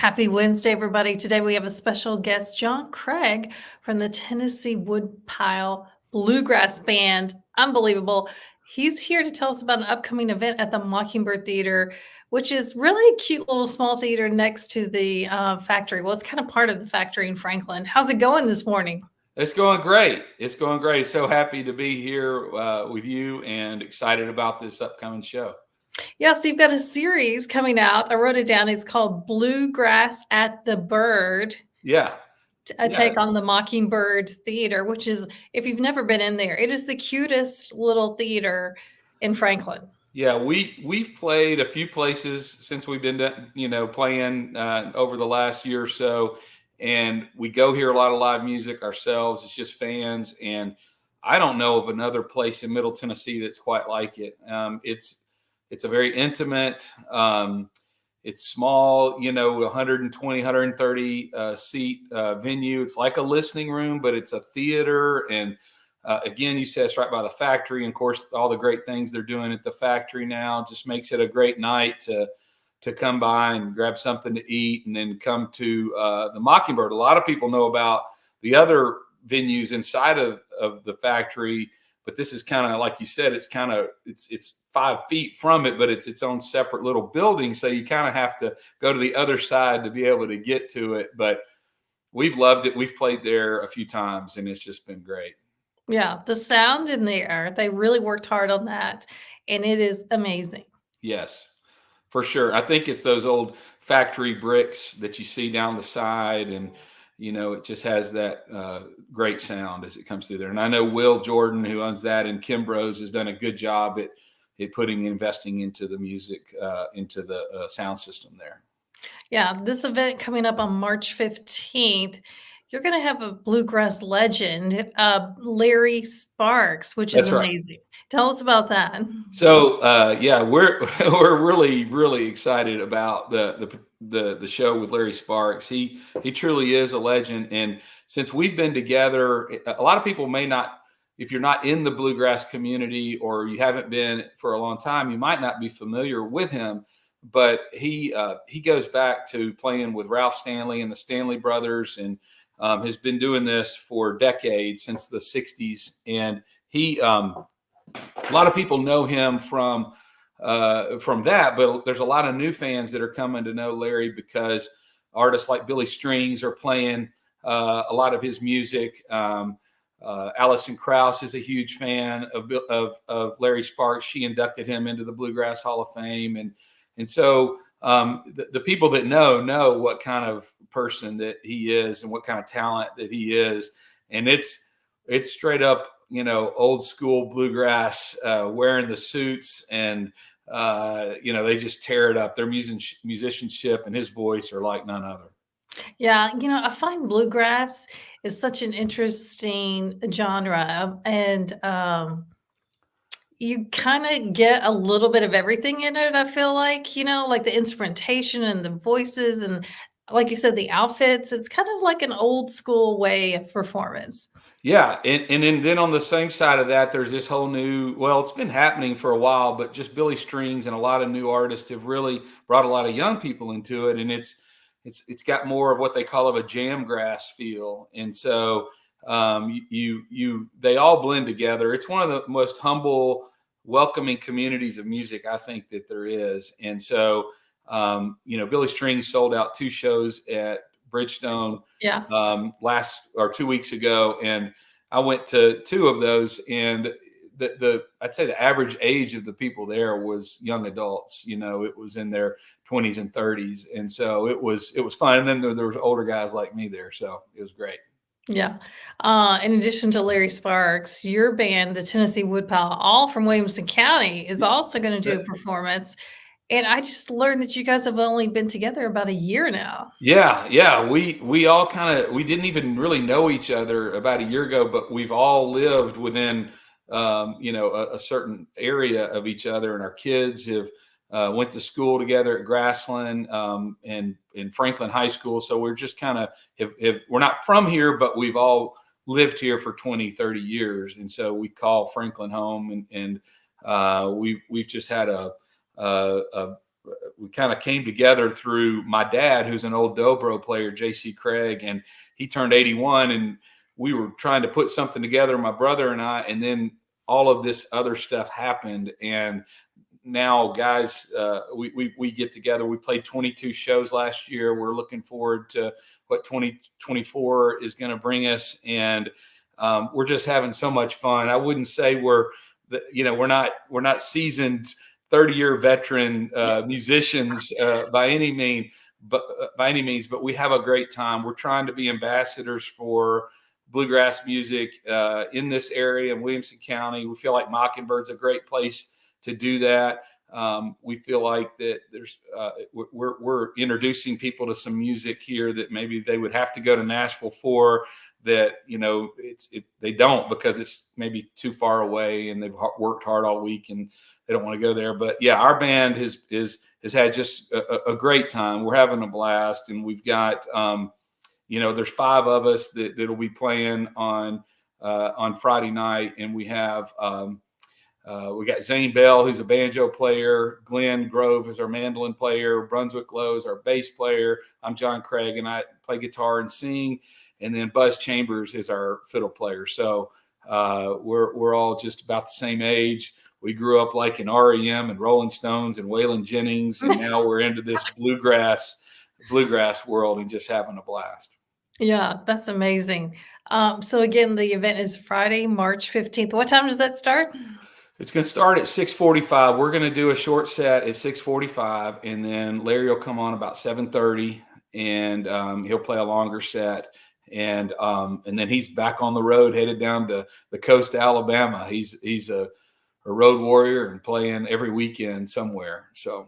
Happy Wednesday, everybody. Today we have a special guest, John Craig from the Tennessee WoodPile Bluegrass Band. Unbelievable. He's here to tell us about an upcoming event at the Mockingbird Theater, which is really a cute little small theater next to the factory. Well, it's kind of part of the factory in Franklin. How's it going this morning? It's going great. It's going great. So happy to be here with you and excited about this upcoming show. Yeah, so you've got a series coming out. I wrote it down. It's called Bluegrass at the Bird. Yeah. A take on the Mockingbird Theater, which is, if you've never been in there, it is the cutest little theater in Franklin. Yeah, we've played a few places since we've been playing over the last year or so, and we go hear a lot of live music ourselves. It's just fans, and I don't know of another place in Middle Tennessee that's quite like it. It's a very intimate. It's small, 120, 130 seat venue. It's like a listening room, but it's a theater. And again, you said it's right by the factory. And of course, all the great things they're doing at the factory now just makes it a great night to come by and grab something to eat and then come to the Mockingbird. A lot of people know about the other venues inside of the factory, but this is kind of, like you said, it's 5 feet from it, but it's its own separate little building. So you kind of have to go to the other side to be able to get to it. But we've loved it. We've played there a few times and it's just been great. Yeah, the sound in there, they really worked hard on that. And it is amazing. Yes, for sure. I think it's those old factory bricks that you see down the side. And, it just has that great sound as it comes through there. And I know Will Jordan, who owns that, and Kimbrough has done a good job at investing into the music, into the sound system there. Yeah, this event coming up on March 15th, you're going to have a bluegrass legend, Larry Sparks, which is amazing. Right. Tell us about that. So yeah, we're really, really excited about the show with Larry Sparks. He truly is a legend. And since we've been together, a lot of people may not, if you're not in the bluegrass community or you haven't been for a long time, you might not be familiar with him. But he goes back to playing with Ralph Stanley and the Stanley Brothers, and has been doing this for decades, since the 60s. And he, a lot of people know him from that, but there's a lot of new fans that are coming to know Larry because artists like Billy Strings are playing a lot of his music. Alison Krauss is a huge fan of Larry Sparks. She inducted him into the Bluegrass Hall of Fame, and so the people that know what kind of person that he is and what kind of talent that he is, and it's straight up old school bluegrass, wearing the suits, and they just tear it up. Their musicianship and his voice are like none other. Yeah, I find bluegrass is such an interesting genre, and you kind of get a little bit of everything in it. I feel like, like the instrumentation and the voices, and like you said, the outfits. It's kind of like an old school way of performance. Yeah, and then on the same side of that, there's this whole new, well, it's been happening for a while, but just Billy Strings and a lot of new artists have really brought a lot of young people into it, and it's got more of what they call a jam grass feel. And so they all blend together. It's one of the most humble, welcoming communities of music I think that there is. And so Billy Strings sold out 2 shows at Bridgestone 2 weeks ago, and I went to 2 of those, and I'd say the average age of the people there was young adults. It was in their 20s and 30s, and so it was fun. And then there was older guys like me there, so it was great. Yeah. In addition to Larry Sparks, your band, the Tennessee WoodPile, all from Williamson County, is also going to do a performance. And I just learned that you guys have only been together about a year now. Yeah. We all we didn't even really know each other about a year ago, but we've all lived within, a certain area of each other, and our kids have went to school together at Grassland and in Franklin High School. So we're just we're not from here, but we've all lived here for 20, 30 years. And so we call Franklin home, and we've just had a we kind of came together through my dad, who's an old dobro player, J.C. Craig, and he turned 81, and we were trying to put something together, my brother and I, and then all of this other stuff happened. And now, guys, we get together. We played 22 shows last year. We're looking forward to what 2024 is going to bring us, and we're just having so much fun. I wouldn't say we're not seasoned 30-year veteran musicians by any means, but we have a great time. We're trying to be ambassadors for bluegrass music in this area in Williamson County. We feel like Mockingbird's a great place to do that. We feel like that we're introducing people to some music here that maybe they would have to go to Nashville for, that they don't, because it's maybe too far away and they've worked hard all week and they don't want to go there. But yeah, our band has had just a great time. We're having a blast, and we've got there's 5 of us that'll be playing on Friday night, and we got Zane Bell, who's a banjo player. Glenn Grove is our mandolin player. Brunswick Lowe is our bass player. I'm John Craig, and I play guitar and sing. And then Buzz Chambers is our fiddle player. So we're all just about the same age. We grew up like in REM and Rolling Stones and Waylon Jennings, and now we're into this bluegrass world and just having a blast. Yeah, that's amazing. So again, the event is Friday, March 15th. What time does that start? It's going to start at 6:45. We're going to do a short set at 6:45, and then Larry will come on about 7:30, and he'll play a longer set. And then he's back on the road, headed down to the coast of Alabama. He's a road warrior and playing every weekend somewhere. So,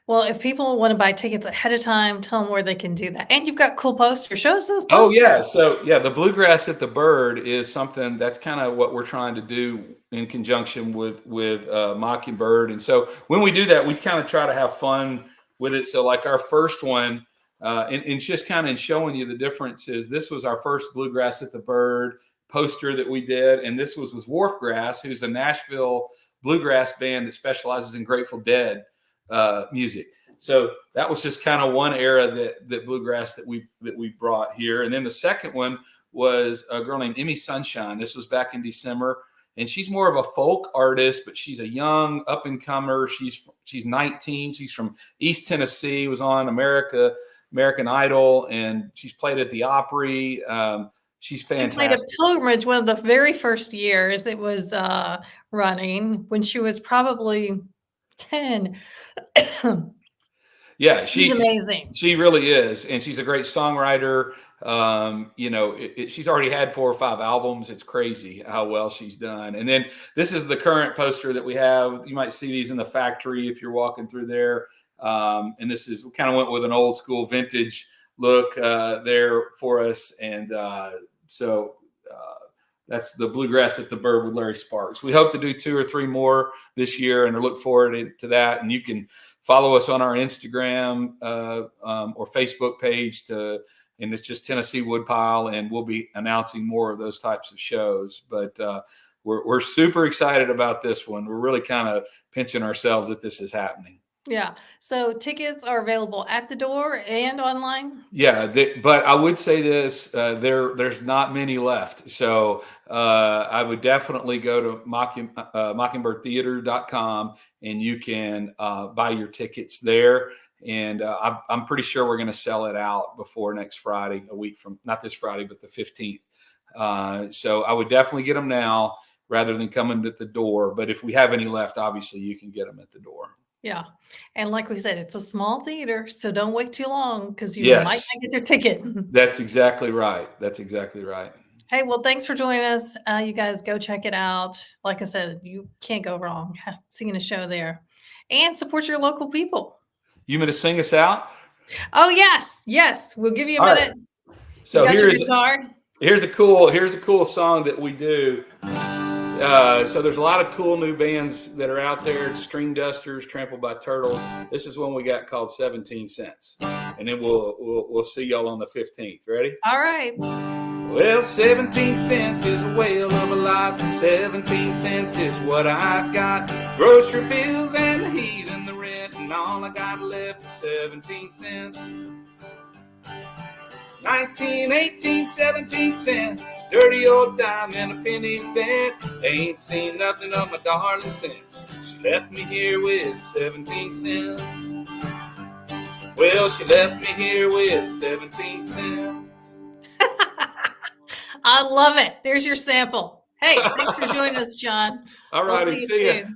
well, if people want to buy tickets ahead of time, tell them where they can do that. And you've got cool posters. Show us those posters. Oh yeah, so yeah, the Bluegrass at the Bird is something that's kind of what we're trying to do in conjunction with Mockingbird. And so when we do that, we kind of try to have fun with it. So like our first one. And just kind of showing you the differences. This was our first Bluegrass at the Bird poster that we did, and this was with Wharfgrass, who's a Nashville bluegrass band that specializes in Grateful Dead music. So that was just kind of one era that bluegrass that we brought here. And then the second one was a girl named Emmy Sunshine. This was back in December, and she's more of a folk artist, but she's a young up and comer. She's 19. She's from East Tennessee. Was on American Idol, and she's played at the Opry. She's fantastic. She played a Pilgrimage one of the very first years it was running, when she was probably 10. Yeah, she's amazing. She really is, and she's a great songwriter. She's already had 4 or 5 albums. It's crazy how well she's done. And then this is the current poster that we have. You might see these in the factory if you're walking through there. And this is, we kind of went with an old school vintage look there for us. And so that's the Bluegrass at the Bird with Larry Sparks. We hope to do 2 or 3 more this year, and I look forward to that. And you can follow us on our Instagram or Facebook page, and it's just Tennessee WoodPile, and we'll be announcing more of those types of shows. But we're super excited about this one. We're really kind of pinching ourselves that this is happening. Yeah. So tickets are available at the door and online. Yeah, but I would say this: there's not many left. So I would definitely go to mockingbirdtheater.com, and you can buy your tickets there. And I'm pretty sure we're going to sell it out before next Friday, a week from, not this Friday, but the 15th. So I would definitely get them now rather than coming at the door. But if we have any left, obviously you can get them at the door. Yeah. And like we said, it's a small theater, so don't wait too long, because you Yes. might not get your ticket. That's exactly right. That's exactly right. Hey, well, thanks for joining us. You guys go check it out. Like I said, you can't go wrong seeing a show there, and support your local people. You want to sing us out? Oh, yes. Yes. We'll give you a All minute. right. So here's a cool song that we do. So there's a lot of cool new bands that are out there. It's String Dusters, Trampled by Turtles. This is one we got called 17 Cents. And then we'll see y'all on the 15th. Ready? All right. Well, 17 cents is a whale of a lot. 17 cents is what I got. Grocery bills and the heat and the rent. and all I got left is 17 cents. 19, 18, 17 cents. Dirty old dime and a penny's bent. Ain't seen nothing of my darling since she left me here with 17 cents. Well, she left me here with 17 cents. I love it. There's your sample. Hey, thanks for joining us, John. All We'll righty, see you see ya. soon.